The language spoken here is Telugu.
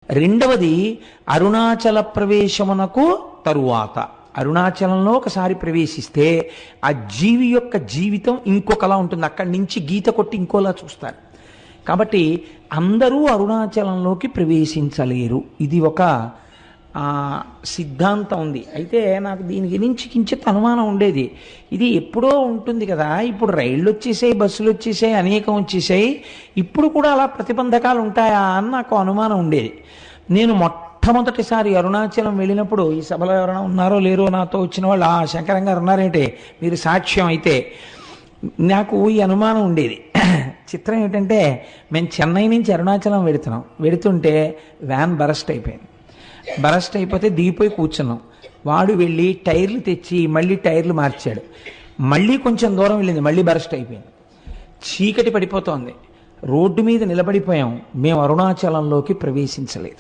రెండవది అరుణాచల ప్రవేశమునకు తరువాత. అరుణాచలంలో ఒకసారి ప్రవేశిస్తే ఆ జీవి యొక్క జీవితం ఇంకొకలా ఉంటుంది. అక్కడి నుంచి గీత కొట్టి ఇంకోలా చూస్తారు. కాబట్టి అందరూ అరుణాచలంలోకి ప్రవేశించలేరు. ఇది ఒక సిద్ధాంతం ఉంది. అయితే నాకు దీని గురించి కించిత్ అనుమానం ఉండేది. ఇది ఎప్పుడో ఉంటుంది కదా, ఇప్పుడు రైళ్ళు వచ్చేసాయి, బస్సులు వచ్చేసాయి, అనేకం వచ్చేసాయి, ఇప్పుడు కూడా అలా ప్రతిబంధకాలు ఉంటాయా అని నాకు అనుమానం ఉండేది. నేను మొట్టమొదటిసారి అరుణాచలం వెళ్ళినప్పుడు, ఈ సభలో ఎవరైనా ఉన్నారో లేరో నాతో వచ్చిన వాళ్ళు, శంకరం గారు ఉన్నారేంటే మీరు సాక్ష్యం అయితే, నాకు ఈ అనుమానం ఉండేది. చిత్రం ఏంటంటే, మేము చెన్నై నుంచి అరుణాచలం వెడుతుంటే వ్యాన్ బరస్ట్ అయిపోయింది. బరస్ట్ అయిపోతే దిగిపోయి కూర్చున్నాం. వాడు వెళ్ళి టైర్లు తెచ్చి మళ్ళీ టైర్లు మార్చాడు. మళ్ళీ కొంచెం దూరం వెళ్ళింది, మళ్ళీ బరస్ట్ అయిపోయింది. చీకటి పడిపోతోంది. రోడ్డు మీద నిలబడిపోయాం. మేము అరుణాచలంలోకి ప్రవేశించలేదు.